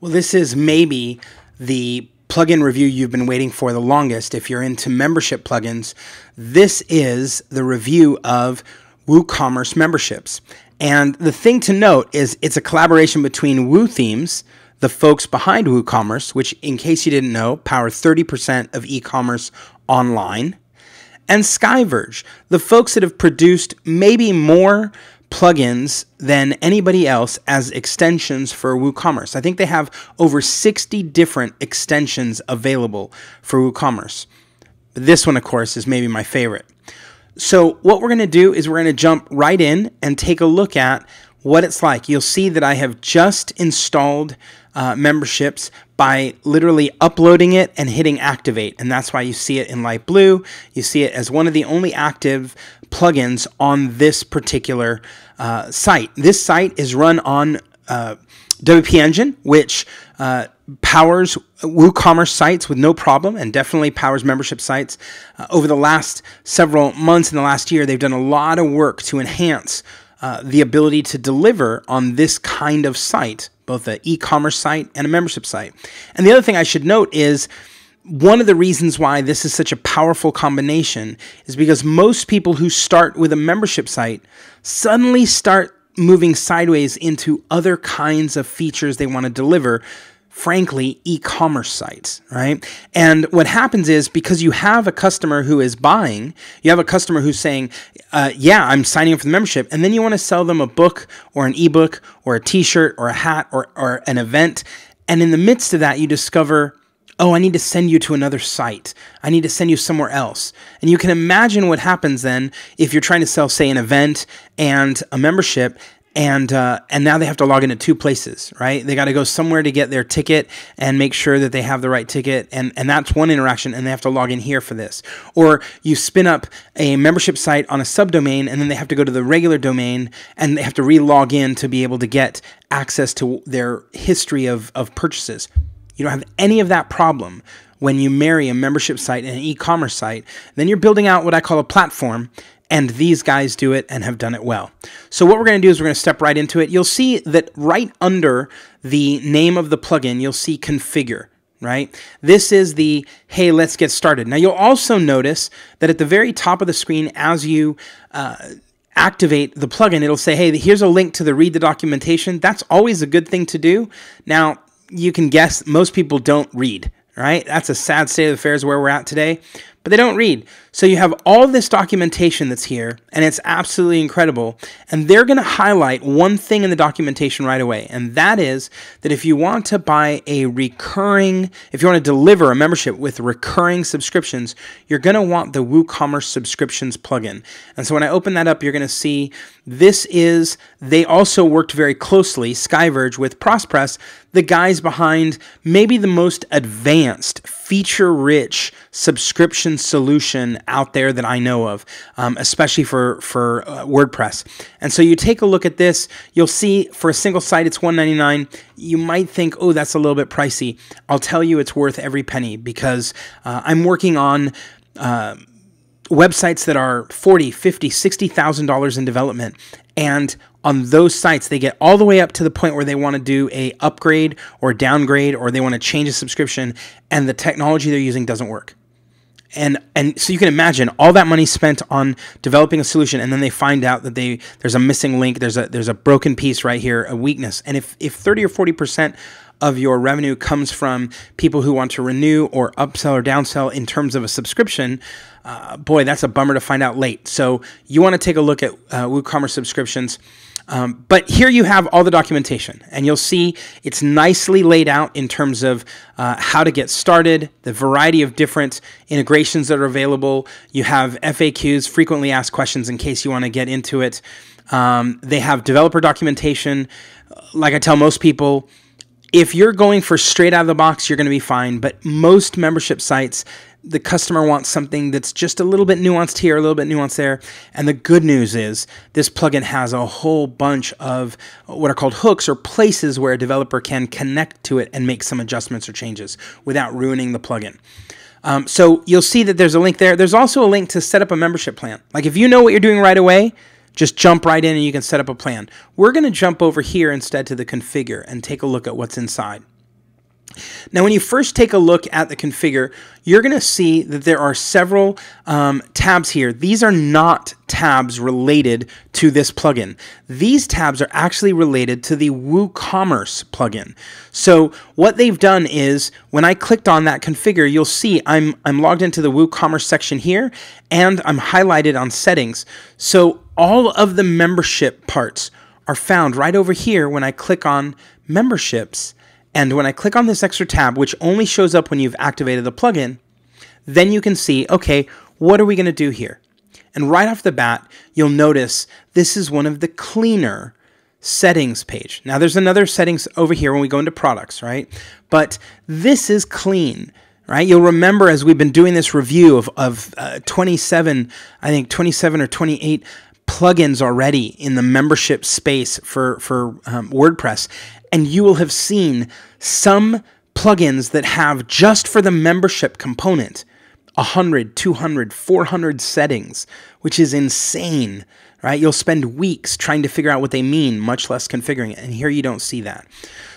Well, this is maybe the plugin review you've been waiting for the longest. If you're into membership plugins, this is the review of WooCommerce memberships. And the thing to note is it's a collaboration between WooThemes, the folks behind WooCommerce, which, in case you didn't know, power 30% of e-commerce online, and Skyverge, the folks that have produced maybe more plugins than anybody else as extensions for WooCommerce. I think they have over 60 different extensions available for WooCommerce. This one, of course, is maybe my favorite. So what we're going to do is we're going to jump right in and take a look at what it's like. You'll see that I have just installed memberships by literally uploading it and hitting activate, and that's why you see it in light blue. You see it as one of the only active plugins on this particular site. This site is run on WP Engine, which powers WooCommerce sites with no problem, and definitely powers membership sites. Over the last several months in the last year, they've done a lot of work to enhance the ability to deliver on this kind of site, both an e-commerce site and a membership site. And the other thing I should note is one of the reasons why this is such a powerful combination is because most people who start with a membership site suddenly start moving sideways into other kinds of features they want to deliver, frankly, e-commerce sites, right? And what happens is, because you have a customer who is buying, you have a customer who's saying, yeah, I'm signing up for the membership, and then you want to sell them a book or an ebook or a t-shirt or a hat or an event, and in the midst of that, you discover, oh, I need to send you to another site. I need to send you somewhere else. And you can imagine what happens then if you're trying to sell, say, an event and a membership, and now they have to log into two places, right? They got to go somewhere to get their ticket and make sure that they have the right ticket, and that's one interaction, and they have to log in here for this. Or you spin up a membership site on a subdomain, and then they have to go to the regular domain, and they have to re-log in to be able to get access to their history of purchases. You don't have any of that problem when you marry a membership site and an e-commerce site. Then you're building out what I call a platform, and these guys do it and have done it well. So what we're going to do is we're going to step right into it. You'll see that right under the name of the plugin, you'll see configure, right? This is the, hey, let's get started. Now you'll also notice that at the very top of the screen, as you activate the plugin, it'll say, hey, here's a link to the read the documentation. That's always a good thing to do. Now, you can guess most people don't read, right? That's a sad state of affairs where we're at today, but they don't read. So you have all this documentation that's here, and it's absolutely incredible. And they're going to highlight one thing in the documentation right away, and that is that if you want to buy a recurring, if you want to deliver a membership with recurring subscriptions, you're going to want the WooCommerce subscriptions plugin. And so when I open that up, you're going to see this is, they also worked very closely, Skyverge, with Prospress, the guys behind maybe the most advanced, feature-rich subscription solution out there that I know of, especially for WordPress. And so you take a look at this, you'll see for a single site it's $1.99. You might think, oh, that's a little bit pricey. I'll tell you it's worth every penny, because I'm working on websites that are $40,000, $50,000, $60,000 in development, and on those sites, they get all the way up to the point where they want to do a upgrade or downgrade, or they want to change a subscription, and the technology they're using doesn't work. And so you can imagine all that money spent on developing a solution, and then they find out that there's a missing link, there's a broken piece right here, a weakness. And if 30 or 40% of your revenue comes from people who want to renew or upsell or downsell in terms of a subscription, boy, that's a bummer to find out late. So you want to take a look at WooCommerce subscriptions. But here you have all the documentation, and you'll see it's nicely laid out in terms of how to get started, the variety of different integrations that are available. You have FAQs, frequently asked questions, in case you want to get into it. They have developer documentation. Like I tell most people, if you're going for straight out of the box, you're going to be fine. But most membership sites, the customer wants something that's just a little bit nuanced here, a little bit nuanced there. And the good news is this plugin has a whole bunch of what are called hooks, or places where a developer can connect to it and make some adjustments or changes without ruining the plugin. So you'll see that there's a link there. There's also a link to set up a membership plan. Like if you know what you're doing right away, just jump right in and you can set up a plan. We're going to jump over here instead to the configure and take a look at what's inside. Now, when you first take a look at the configure, you're going to see that there are several tabs here. These are not tabs related to this plugin. These tabs are actually related to the WooCommerce plugin. So what they've done is when I clicked on that configure, you'll see I'm logged into the WooCommerce section here, and I'm highlighted on settings. So all of the membership parts are found right over here when I click on memberships. And when I click on this extra tab, which only shows up when you've activated the plugin, then you can see, okay, what are we going to do here? And right off the bat, you'll notice this is one of the cleaner settings page. Now, there's another settings over here when we go into products, right? But this is clean, right? You'll remember as we've been doing this review of 27, I think 27 or 28 plugins already in the membership space for WordPress. And you will have seen some plugins that have just for the membership component 100, 200, 400 settings, which is insane, right? You'll spend weeks trying to figure out what they mean, much less configuring it. And here you don't see that.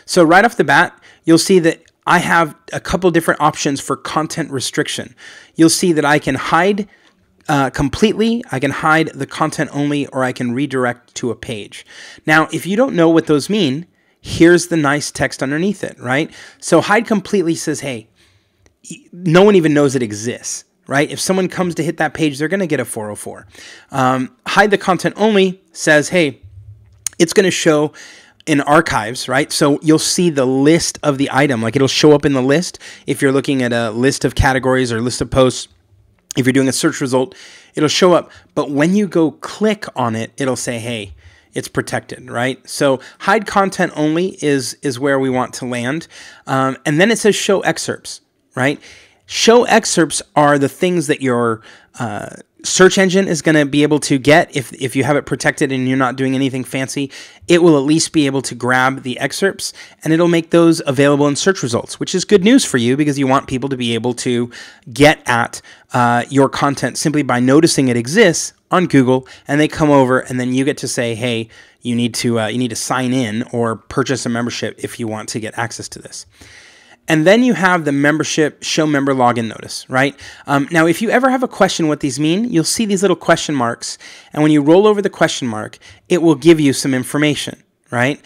So right off the bat, you'll see that I have a couple different options for content restriction. You'll see that I can hide completely, I can hide the content only, or I can redirect to a page. Now, if you don't know what those mean, here's the nice text underneath it, right? So hide completely says, hey, no one even knows it exists, right? If someone comes to hit that page, they're going to get a 404. Hide the content only says, hey, it's going to show in archives, right? So you'll see the list of the item, like it'll show up in the list. If you're looking at a list of categories or list of posts, if you're doing a search result, it'll show up. But when you go click on it, it'll say, hey, it's protected, right? So hide content only is where we want to land. And then it says show excerpts, right? Show excerpts are the things that your search engine is going to be able to get. If you have it protected and you're not doing anything fancy, it will at least be able to grab the excerpts, and it'll make those available in search results, which is good news for you because you want people to be able to get at your content simply by noticing it exists on Google, and they come over, and then you get to say, hey, you need to sign in or purchase a membership if you want to get access to this. And then you have the membership show member login notice, right? Now, if you ever have a question what these mean, you'll see these little question marks. And when you roll over the question mark, it will give you some information, right?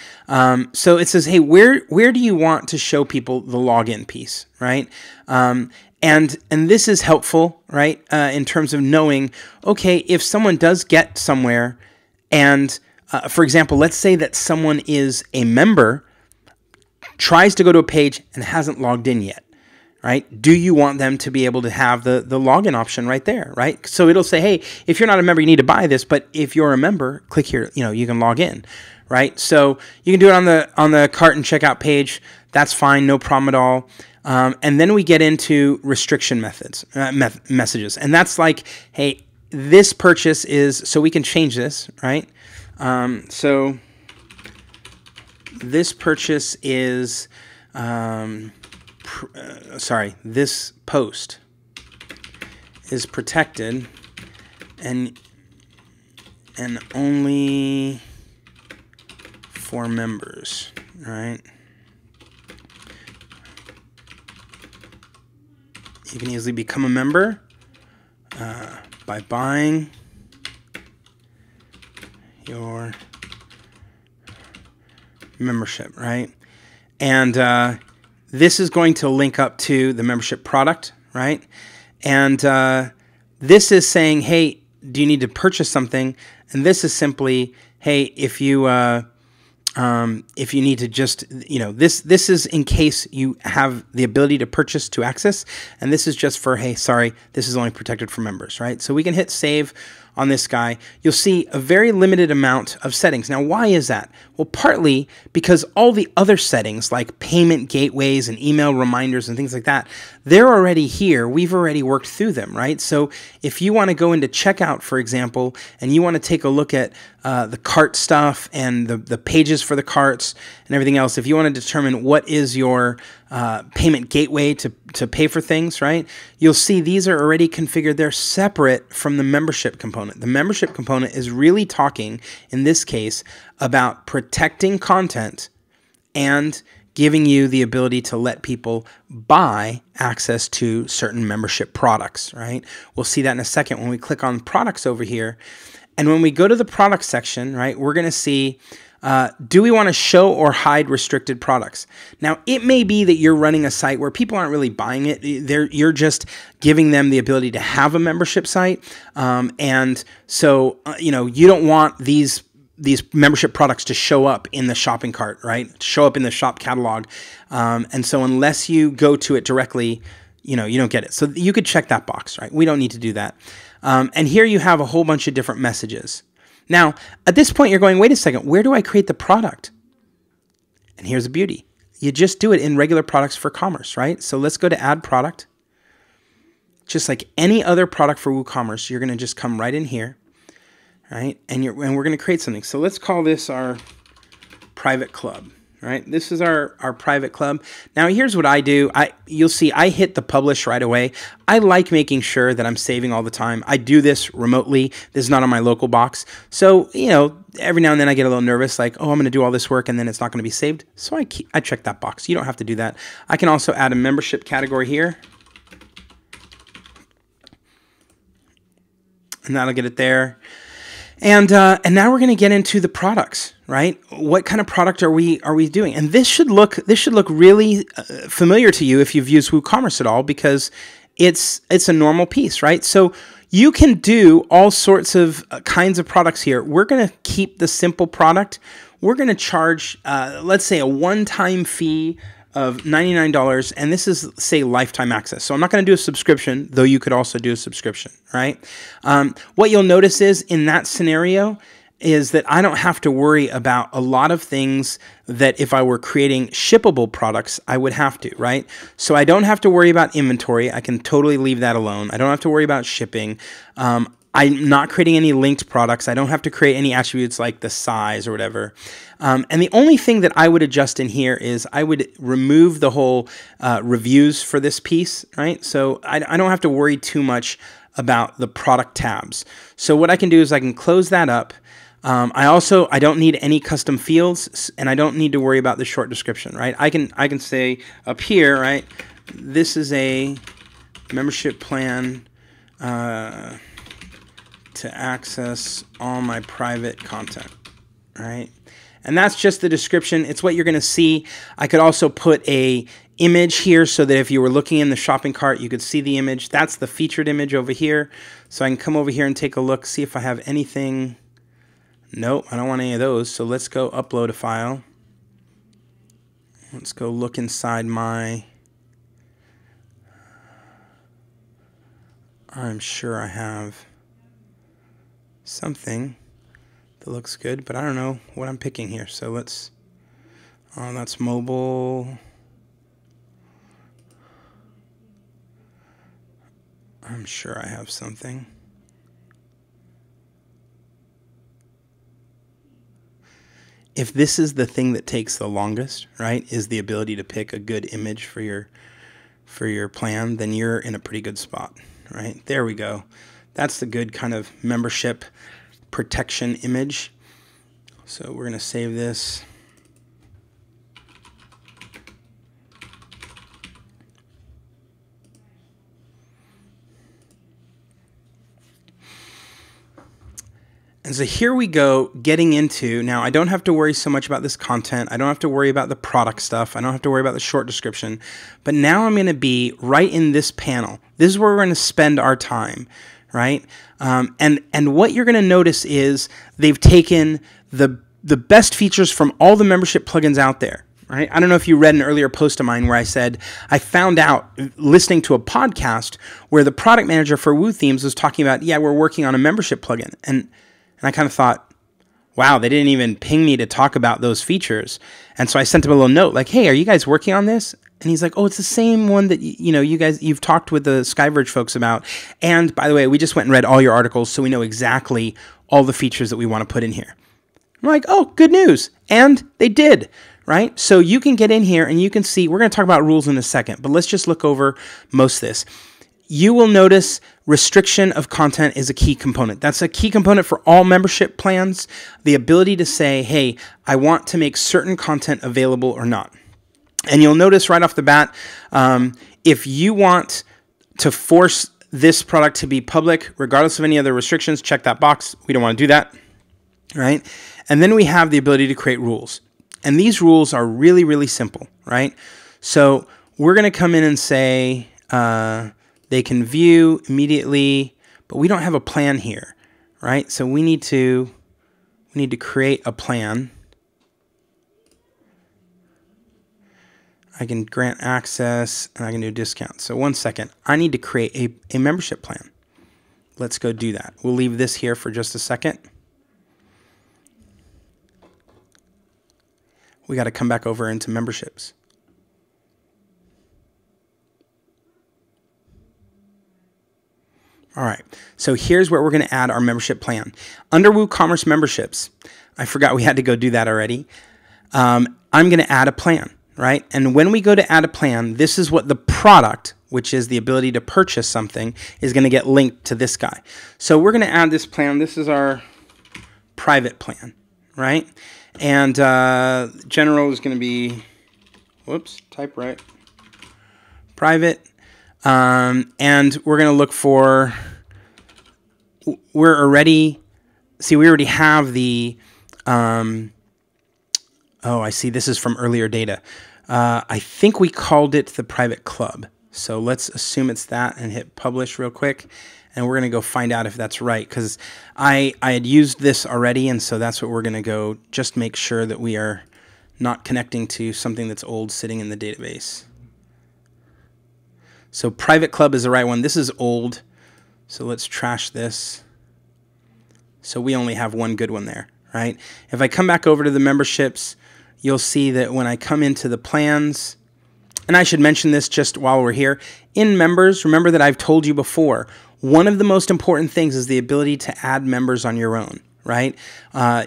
So it says, hey, where do you want to show people the login piece, right? And this is helpful, right? In terms of knowing, okay, if someone does get somewhere and, for example, let's say that someone is a member, tries to go to a page and hasn't logged in yet, right? Do you want them to be able to have the login option right there, right? So it'll say, hey, if you're not a member, you need to buy this, but if you're a member, click here, you can log in, right? So you can do it on the cart and checkout page. That's fine, no problem at all. And then we get into restriction messages. And that's like, hey, this purchase is, so we can change this, right? So this purchase is, this post is protected and only for members, right? You can easily become a member by buying your membership, right? And this is going to link up to the membership product, right? And this is saying, hey, do you need to purchase something? And this is simply, hey, if you need to just, this is in case you have the ability to purchase to access, and this is just for, hey, sorry, this is only protected for members, right? So we can hit save on this guy. You'll see a very limited amount of settings. Now, why is that? Well, partly because all the other settings like payment gateways and email reminders and things like that, they're already here. We've already worked through them, right? So if you want to go into checkout, for example, and you want to take a look at the cart stuff and the pages for the carts and everything else, if you want to determine what is your payment gateway to pay for things, right? You'll see these are already configured. They're separate from the membership component. The membership component is really talking, in this case, about protecting content and giving you the ability to let people buy access to certain membership products, right? We'll see that in a second when we click on products over here. And when we go to the product section, right, we're going to see, do we want to show or hide restricted products? Now, it may be that you're running a site where people aren't really buying it. You're just giving them the ability to have a membership site. And so, you don't want these membership products to show up in the shopping cart, right? To show up in the shop catalog. And so unless you go to it directly, you don't get it. So you could check that box, right? We don't need to do that. And here you have a whole bunch of different messages. Now, at this point, you're going, wait a second, where do I create the product? And here's the beauty. You just do it in regular products for commerce, right? So let's go to add product. Just like any other product for WooCommerce, you're going to just come right in here, right? And we're going to create something. So let's call this our private club. Right, this is our private club. Now here's what I do. You'll see I hit the publish right away. I like making sure that I'm saving all the time. I do this remotely. This is not on my local box. So, every now and then I get a little nervous, like, oh, I'm going to do all this work and then it's not going to be saved. So I check that box. You don't have to do that. I can also add a membership category here. And that'll get it there. And now we're going to get into the products, right? What kind of product are we doing? And this should look really familiar to you if you've used WooCommerce at all, because it's a normal piece, right? So you can do all sorts of kinds of products here. We're going to keep the simple product. We're going to charge, let's say, a one-time fee of $99, and this is, say, lifetime access. So I'm not going to do a subscription, though you could also do a subscription, right? What you'll notice is in that scenario is that I don't have to worry about a lot of things that if I were creating shippable products, I would have to, right? So I don't have to worry about inventory. I can totally leave that alone. I don't have to worry about shipping. I'm not creating any linked products. I don't have to create any attributes like the size or whatever. And the only thing that I would adjust in here is I would remove the whole reviews for this piece, right? So I don't have to worry too much about the product tabs. So what I can do is I can close that up. I don't need any custom fields, and I don't need to worry about the short description, right? I can say up here, right, this is a membership plan to access all my private content, right? And that's just the description. It's what you're going to see. I could also put a image here so that if you were looking in the shopping cart, you could see the image. That's the featured image over here. So I can come over here and take a look, see if I have anything. Nope, I don't want any of those. So let's go upload a file. Let's go look inside my... I'm sure I have something that looks good, but I don't know what I'm picking here. So let's, that's mobile. I'm sure I have something. If this is the thing that takes the longest, right, is the ability to pick a good image for your plan, then you're in a pretty good spot, right? There we go. That's the good kind of membership protection image. So we're going to save this. And so here we go, getting into, now I don't have to worry so much about this content. I don't have to worry about the product stuff. I don't have to worry about the short description. But now I'm going to be right in this panel. This is where we're going to spend our time, right? And what you're going to notice is they've taken the best features from all the membership plugins out there. Right? I don't know if you read an earlier post of mine where I said I found out listening to a podcast where the product manager for Woo Themes was talking about, yeah, we're working on a membership plugin. And I kind of thought, wow, they didn't even ping me to talk about those features. And so I sent him a little note like, hey, are you guys working on this? And he's like, oh, it's the same one that, you've talked with the Skyverge folks about. And by the way, we just went and read all your articles, so we know exactly all the features that we want to put in here. I'm like, oh, good news. And they did. Right? So you can get in here and you can see, we're going to talk about rules in a second, but let's just look over most of this. You will notice restriction of content is a key component. That's a key component for all membership plans. The ability to say, hey, I want to make certain content available or not. And you'll notice right off the bat, if you want to force this product to be public, regardless of any other restrictions, check that box. We don't want to do that, right? And then we have the ability to create rules. And these rules are really, really simple, right? So we're going to come in and say they can view immediately, but we don't have a plan here, right? So we need to create a plan. I can grant access, and I can do discounts. So one second, I need to create a membership plan. Let's go do that. We'll leave this here for just a second. We got to come back over into memberships. All right, so here's where we're going to add our membership plan. Under WooCommerce memberships, I forgot we had to go do that already. I'm going to add a plan, right? And when we go to add a plan, this is what the product, which is the ability to purchase something, is going to get linked to this guy. So we're going to add this plan. This is our private plan, right? And general is going to be, whoops, type right, private. And we're going to look for, we already have the, oh, I see, this is from earlier data. I think we called it the private club. So let's assume it's that and hit publish real quick. And we're going to go find out if that's right, because I had used this already, and so that's what we're going to go just make sure that we are not connecting to something that's old sitting in the database. So private club is the right one. This is old, so let's trash this. So we only have one good one there, right? If I come back over to the memberships, you'll see that when I come into the plans, and I should mention this just while we're here, in members, remember that I've told you before, one of the most important things is the ability to add members on your own, right?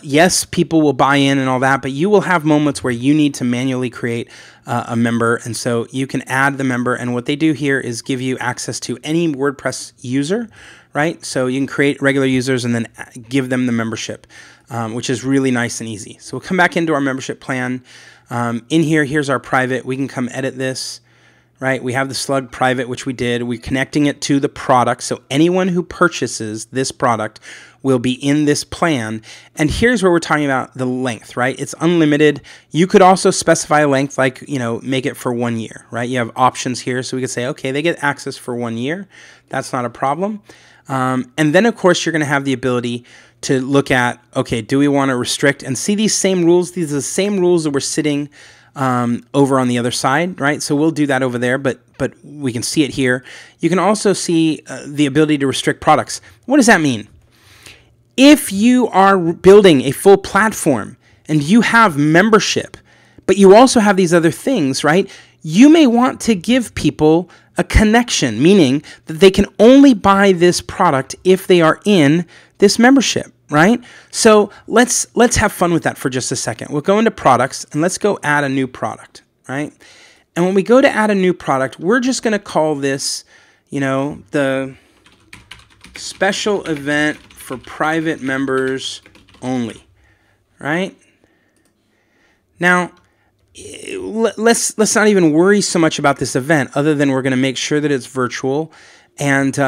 Yes, people will buy in and all that, but you will have moments where you need to manually create a member, and so you can add the member, and what they do here is give you access to any WordPress user, right? So you can create regular users and then give them the membership, which is really nice and easy. So we'll come back into our membership plan. In here, here's our private. We can come edit this. Right, we have the slug private, which we did. We're connecting it to the product, so anyone who purchases this product will be in this plan. And here's where we're talking about the length, right? It's unlimited. You could also specify a length, like, you know, make it for 1 year, right? You have options here, so we could say, okay, they get access for 1 year. That's not a problem. And then, of course, you're going to have the ability to look at, okay, do we want to restrict and see these same rules? These are the same rules that were sitting over on the other side, right? So we'll do that over there, but we can see it here. You can also see the ability to restrict products. What does that mean? If you are building a full platform and you have membership, but you also have these other things, right? You may want to give people a connection, meaning that they can only buy this product if they are in this membership. Right? So let's have fun with that for just a second. We'll go into products and let's go add a new product, right? And when we go to add a new product, we're just going to call this, you know, the special event for private members only, right? Now, let's not even worry so much about this event, other than we're going to make sure that it's virtual, and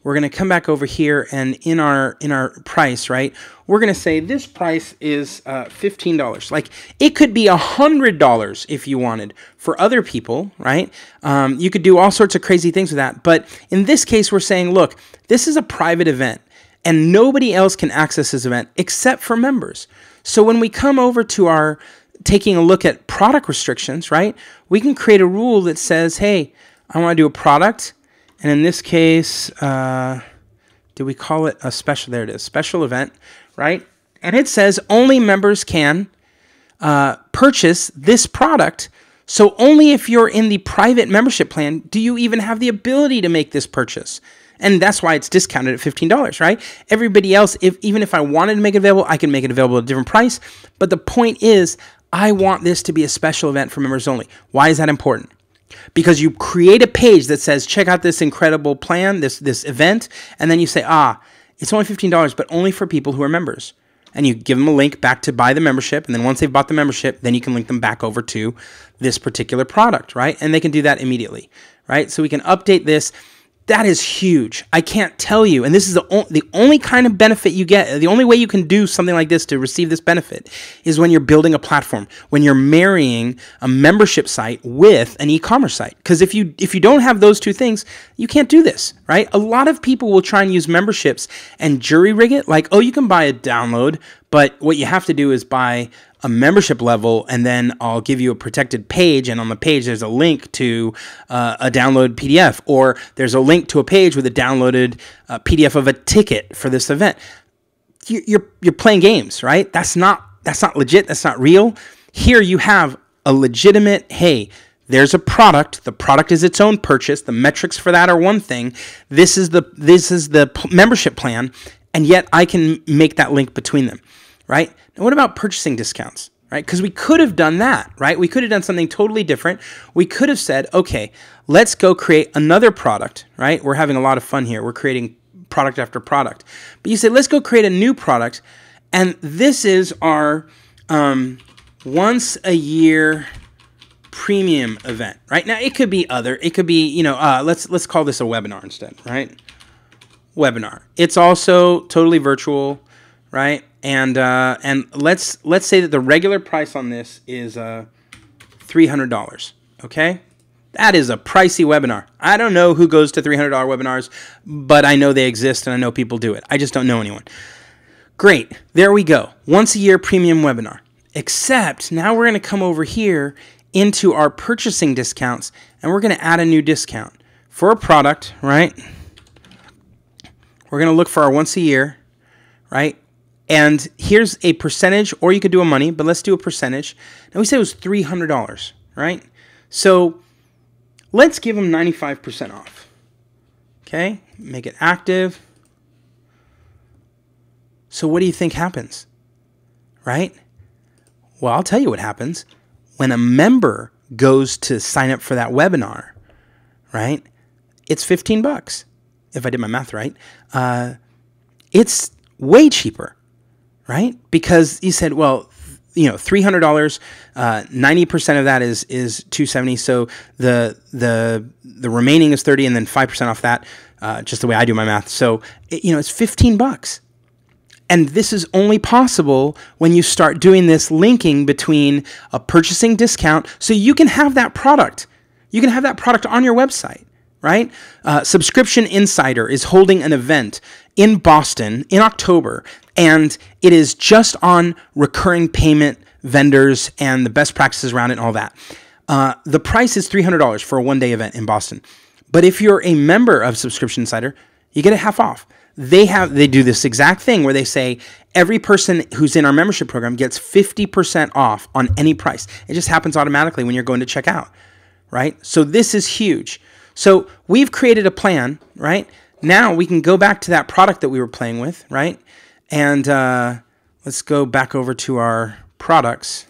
we're going to come back over here, and in our price, right, we're going to say this price is $15. Like, it could be $100 if you wanted for other people, right? You could do all sorts of crazy things with that. But in this case, we're saying, look, this is a private event, and nobody else can access this event except for members. So when we come over to our taking a look at product restrictions, right, we can create a rule that says, hey, I want to do a product. And in this case, do we call it a special? There it is, special event, right? And it says only members can purchase this product. So only if you're in the private membership plan do you even have the ability to make this purchase. And that's why it's discounted at $15, right? Everybody else, even if I wanted to make it available, I can make it available at a different price. But the point is, I want this to be a special event for members only. Why is that important? Because you create a page that says, check out this incredible plan, this event, and then you say, it's only $15, but only for people who are members, and you give them a link back to buy the membership. And then once they've bought the membership, then you can link them back over to this particular product, right? And they can do that immediately, right? So we can update this. That is huge. I can't tell you. And this is the only kind of benefit you get. The only way you can do something like this to receive this benefit is when you're building a platform, when you're marrying a membership site with an e-commerce site. Because if you don't have those two things, you can't do this, right? A lot of people will try and use memberships and jury rig it like, oh, you can buy a download, but what you have to do is buy a membership level, and then I'll give you a protected page, and on the page there's a link to a download PDF, or there's a link to a page with a downloaded PDF of a ticket for this event. You're playing games, right? That's not legit. That's not real. Here you have a legitimate, hey, there's a product. The product is its own purchase. The metrics for that are one thing. This is the membership plan, and yet I can make that link between them, right? Now, what about purchasing discounts, right? Because we could have done that, right? We could have done something totally different. We could have said, okay, let's go create another product, right? We're having a lot of fun here. We're creating product after product. But you said, let's go create a new product, and this is our once a year premium event, right? Now, it could be let's call this a webinar instead, right? Webinar. It's also totally virtual, right? And let's say that the regular price on this is $300. Okay, that is a pricey webinar. I don't know who goes to $300 webinars, but I know they exist and I know people do it. I just don't know anyone. Great, there we go. Once a year premium webinar. Except now we're going to come over here into our purchasing discounts, and we're going to add a new discount for a product, right? We're going to look for our once a year, right? And here's a percentage, or you could do a money, but let's do a percentage. Now we said it was $300, right? So let's give them 95% off. Okay, make it active. So what do you think happens, right? Well, I'll tell you what happens. When a member goes to sign up for that webinar, right, it's $15, if I did my math right. It's way cheaper, right? Because you said, well, $300, 90% of that is $270. So the remaining is 30, and then 5% off that, just the way I do my math. So it's $15. And this is only possible when you start doing this linking between a purchasing discount, so you can have that product. You can have that product on your website, right? Subscription Insider is holding an event in Boston in October, and it is just on recurring payment vendors and the best practices around it and all that. The price is $300 for a one-day event in Boston. But if you're a member of Subscription Insider, you get it half off. They do this exact thing where they say every person who's in our membership program gets 50% off on any price. It just happens automatically when you're going to check out, right? So this is huge. So we've created a plan, right? Now we can go back to that product that we were playing with, right? And let's go back over to our products.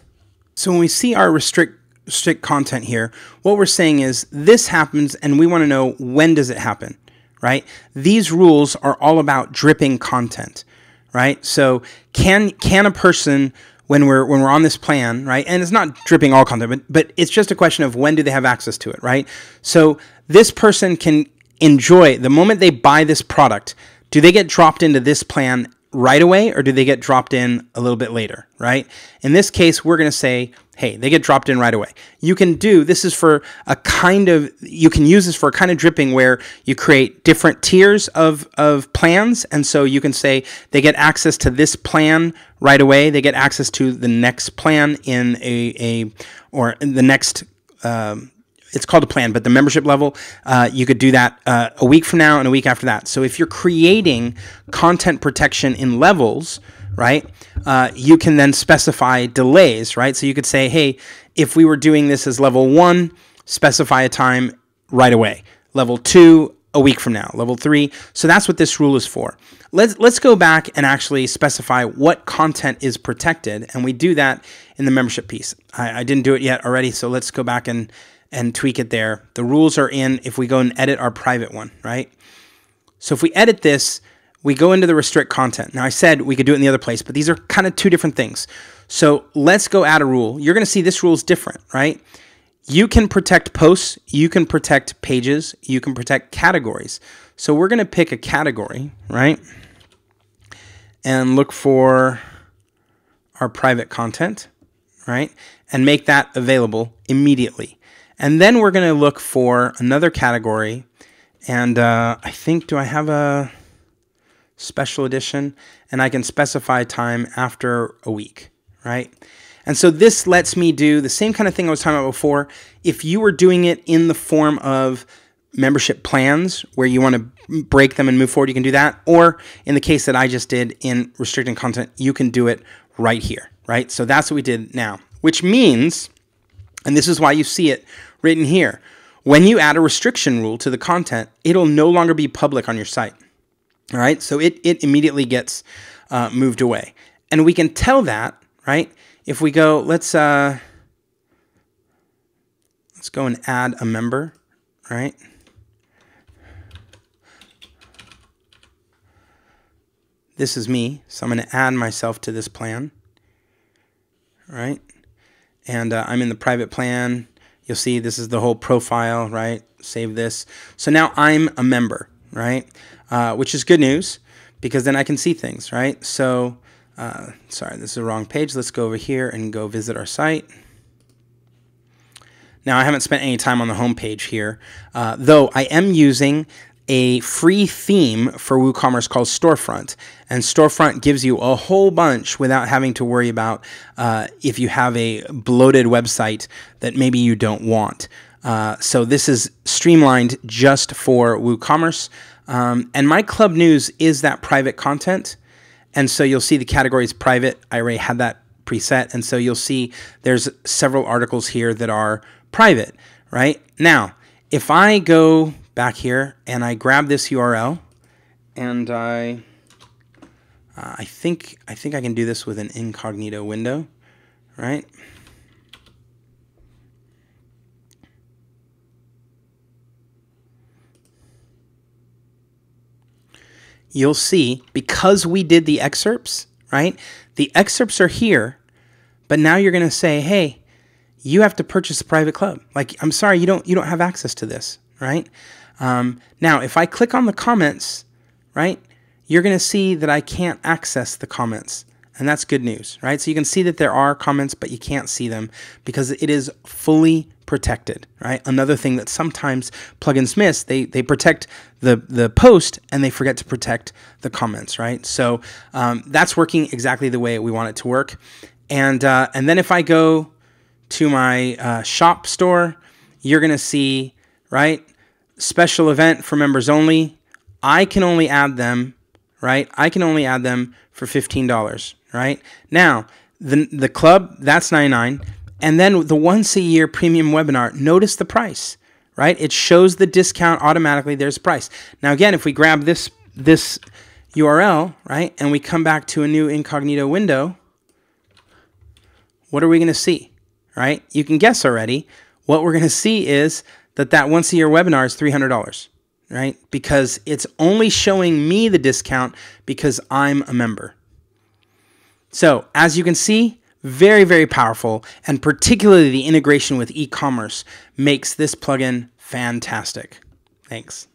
So when we see our restrict content here, what we're saying is this happens, and we want to know, when does it happen? Right? These rules are all about dripping content, right? So can a person, when we're on this plan, right? And it's not dripping all content, but it's just a question of when do they have access to it, right? So this person can enjoy the moment they buy this product. Do they get dropped into this plan right away, or do they get dropped in a little bit later, right? In this case, we're going to say, hey, they get dropped in right away. You can use this for a kind of dripping where you create different tiers of plans. And so you can say they get access to this plan right away. They get access to the next plan in or in the next, it's called a plan, but the membership level, you could do that a week from now and a week after that. So if you're creating content protection in levels, right, you can then specify delays, right? So you could say, hey, if we were doing this as level 1, specify a time right away. Level 2, a week from now. Level 3. So that's what this rule is for. Let's go back and actually specify what content is protected, and we do that in the membership piece. I didn't do it yet already, so let's go back and tweak it there. The rules are in if we go and edit our private one, right? So if we edit this, we go into the restrict content. Now I said we could do it in the other place, but these are kind of two different things. So let's go add a rule. You're going to see this rule is different, right? You can protect posts, you can protect pages, you can protect categories. So we're going to pick a category, right? And look for our private content, right? And make that available immediately. And then we're going to look for another category. And I think, do I have a special edition? And I can specify time after a week, right? And so this lets me do the same kind of thing I was talking about before. If you were doing it in the form of membership plans where you want to break them and move forward, you can do that. Or in the case that I just did in restricted content, you can do it right here, right? So that's what we did now, which means, and this is why you see it written here, when you add a restriction rule to the content, it'll no longer be public on your site. All right, so it immediately gets moved away. And we can tell that, right? If we go, let's go and add a member, right? This is me, so I'm going to add myself to this plan, right? And I'm in the private plan. You'll see this is the whole profile, right? Save this. So now I'm a member, right? Which is good news because then I can see things, right? So, sorry, this is the wrong page. Let's go over here and go visit our site. Now, I haven't spent any time on the home page here, though I am using a free theme for WooCommerce called Storefront. And Storefront gives you a whole bunch without having to worry about if you have a bloated website that maybe you don't want. So this is streamlined just for WooCommerce. And my club news is that private content. And so you'll see the category is private. I already had that preset. And so you'll see there's several articles here that are private, right? Now, if I go back here and I grab this URL and I think I can do this with an incognito window, right? You'll see, because we did the excerpts, right? The excerpts are here, but now you're going to say, hey, you have to purchase a private club. Like, I'm sorry, you don't have access to this, right? Now, if I click on the comments, right, you're going to see that I can't access the comments. And that's good news, right? So you can see that there are comments, but you can't see them because it is fully protected, right? Another thing that sometimes plugins miss, they protect the post and they forget to protect the comments, right? So that's working exactly the way we want it to work. And then if I go to my shop store, you're going to see, right, special event for members only. I can only add them, right? I can only add them for $15, right? Now, the club, that's $99. And then the once a year premium webinar, notice the price, right? It shows the discount automatically. There's a price. Now, again, if we grab this URL, right, and we come back to a new incognito window, what are we going to see, right? You can guess already. What we're going to see is that once a year webinar is $300, right? Because it's only showing me the discount because I'm a member. So as you can see, very, very powerful, and particularly the integration with e-commerce makes this plugin fantastic. Thanks.